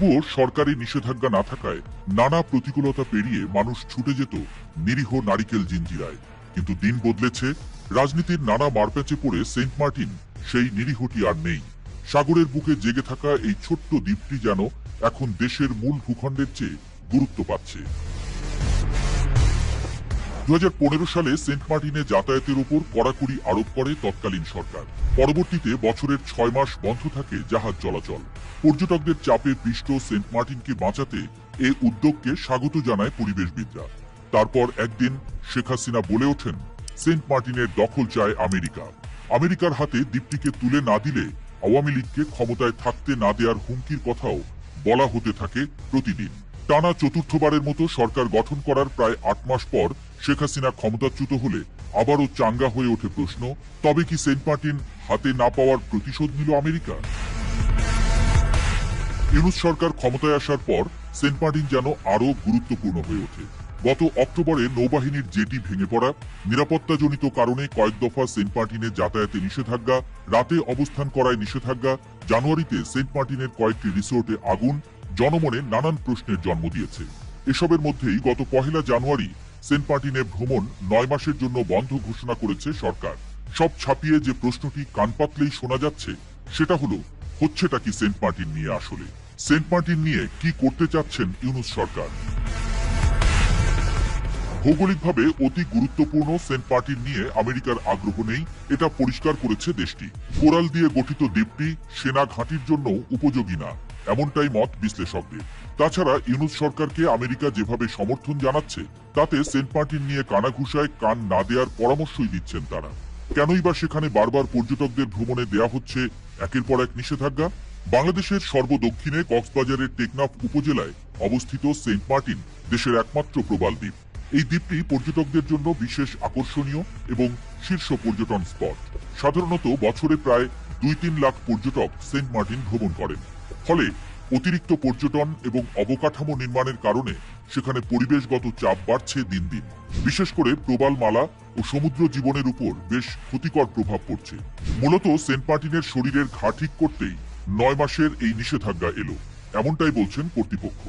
তবুও সরকারি নিষেধাজ্ঞা না থাকায় নানা প্রতিকূলতা পেরিয়ে মানুষ ছুটে যেত নিরীহ নারিকেল জিঞ্জিরায়। কিন্তু দিন বদলেছে, রাজনীতির নানা মারপ্যাচে পড়ে সেন্ট মার্টিন সেই নিরীহটি আর নেই। সাগরের বুকে জেগে থাকা এই ছোট্ট দ্বীপটি যেন এখন দেশের মূল ভূখণ্ডের চেয়ে গুরুত্ব পাচ্ছে। 2015 সালে সেন্ট মার্টিনে যাতায়াতের উপর কড়াকড়ি আরোপ করে তৎকালীন সরকার। পরবর্তীতে বছরের 6 মাস বন্ধ থাকে জাহাজ চলাচল। পর্যটকদের চাপে পিষ্ট সেন্ট মার্টিনকে বাঁচাতে এ উদ্যোগকে স্বাগত জানায় পরিবেশবিদরা। তারপর একদিন শেখ হাসিনা বলে ওঠেন, সেন্ট মার্টিনের দখল চায় আমেরিকা। আমেরিকার হাতে দ্বীপটিকে তুলে না দিলে আওয়ামী লীগকে ক্ষমতায় থাকতে না দেওয়ার হুমকির কথাও বলা হতে থাকে প্রতিদিন। টানা চতুর্থবারের মতো সরকার গঠন করার প্রায় 8 মাস পর শেখ হাসিনা ক্ষমতাচ্যুত হলে আবারও চাঙ্গা হয়ে ওঠে প্রশ্ন, তবে কি সেন্ট মার্টিন হাতে না পাওয়ার প্রতিশোধ নিল আমেরিকা? ইউনূস সরকার ক্ষমতায় আসার পর সেন্ট মার্টিন যেন আরো গুরুত্বপূর্ণ হয়ে ওঠে। গত অক্টোবরে নৌবাহিনীর জেটি ভেঙে পড়া, নিরাপত্তাজনিত কারণে কয়েক দফা সেন্ট মার্টিনে যাতায়াতে নিষেধাজ্ঞা, রাতে অবস্থান করায় নিষেধাজ্ঞা, জানুয়ারিতে সেন্ট মার্টিনের কয়েকটি রিসোর্টে আগুন জনমনে নানান প্রশ্নের জন্ম দিয়েছে। এসবের মধ্যেই গত 1 জানুয়ারি সেন্ট মার্টিনে ভ্রমণ 9 মাসের জন্য বন্ধ ঘোষণা করেছে সরকার। সব ছাপিয়ে যে প্রশ্নটি কান পাতলেই শোনা যাচ্ছে, সেটা হলো, হচ্ছেটা কি সেন্ট মার্টিন নিয়ে আসলে? সেন্ট মার্টিন নিয়ে কি করতে চাচ্ছেন ইউনূস সরকার? ভৌগোলিকভাবে অতি গুরুত্বপূর্ণ সেন্ট মার্টিন নিয়ে আমেরিকার আগ্রহ নেই, এটা পরিষ্কার করেছে দেশটি। কোরাল দিয়ে গঠিত দ্বীপটি সেনা ঘাঁটির জন্য উপযোগী না, এমনটাই মত বিশ্লেষকদের। তাছাড়া ইউনূস সরকারকে আমেরিকা যেভাবে সমর্থন জানাচ্ছে, তাতে সেন্ট মার্টিন নিয়ে কানাঘুষায় কান না দেওয়ার পরামর্শই দিচ্ছেন তারা। কেনই বা সেখানে বারবার পর্যটকদের ভ্রমণে দেয়া হচ্ছে একের পর এক নিষেধাজ্ঞা? বাংলাদেশের সর্বদক্ষিণে কক্সবাজারের টেকনাফ উপজেলায় অবস্থিত সেন্ট মার্টিন দেশের একমাত্র প্রবাল দ্বীপ। এই দ্বীপটি পর্যটকদের জন্য বিশেষ আকর্ষণীয় এবং শীর্ষ পর্যটন স্পট। সাধারণত বছরে প্রায় 2-3 লাখ পর্যটক সেন্ট মার্টিন ভ্রমণ করেন। ফলে অতিরিক্ত পর্যটন এবং অবকাঠামো নির্মাণের কারণে সেখানে পরিবেশগত চাপ বাড়ছে দিন দিন। বিশেষ করে প্রবাল মালা ও সমুদ্র জীবনের উপর বেশ ক্ষতিকর প্রভাব পড়ছে। মূলত সেন্ট মার্টিনের শরীরের ঘা ঠিক করতেই 9 মাসের এই নিষেধাজ্ঞা এলো, এমনটাই বলছেন কর্তৃপক্ষ।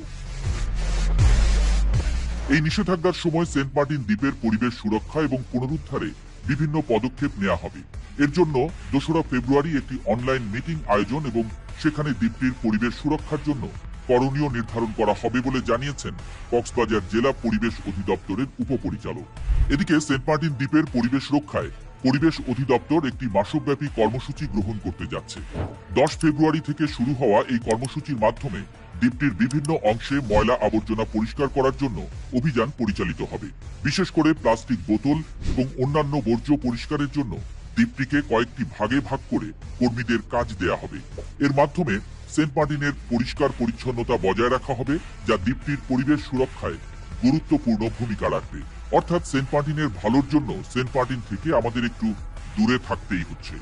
এই নিষেধাজ্ঞার সময় সেন্ট মার্টিন দ্বীপের পরিবেশ সুরক্ষা এবং পুনরুদ্ধারে বিভিন্ন পদক্ষেপ নেওয়া হবে। এর জন্য 2রা ফেব্রুয়ারি একটি অনলাইন মিটিং আয়োজন এবং সেখানে দ্বীপটির পরিবেশ সুরক্ষার জন্য করণীয় নির্ধারণ করা হবে বলে জানিয়েছেন কক্সবাজার জেলা পরিবেশ অধিদপ্তরের উপপরিচালক। এদিকে সেন্ট মার্টিন দ্বীপের পরিবেশ রক্ষায় পরিবেশ অধিদপ্তর একটি মাসব্যাপী কর্মসূচি গ্রহণ করতে যাচ্ছে। 10 ফেব্রুয়ারি থেকে শুরু হওয়া এই কর্মসূচির মাধ্যমে দ্বীপটির বিভিন্ন অংশে ময়লা আবর্জনা পরিষ্কার করার জন্য অভিযান পরিচালিত হবে। বিশেষ করে প্লাস্টিক বোতল এবং অন্যান্য বর্জ্য পরিষ্কারের জন্য দ্বীপটিকে কয়েকটি ভাগে ভাগ করে কর্মীদের কাজ দেয়া হবে। এর মাধ্যমে সেন্ট মার্টিনের পরিষ্কার পরিচ্ছন্নতা বজায় রাখা হবে, যা দ্বীপটির পরিবেশ সুরক্ষায় গুরুত্বপূর্ণ ভূমিকা রাখবে। অর্থাৎ সেন্ট মার্টিনের ভালোর জন্য সেন্ট মার্টিন থেকে আমাদের একটু দূরে থাকতেই হচ্ছে।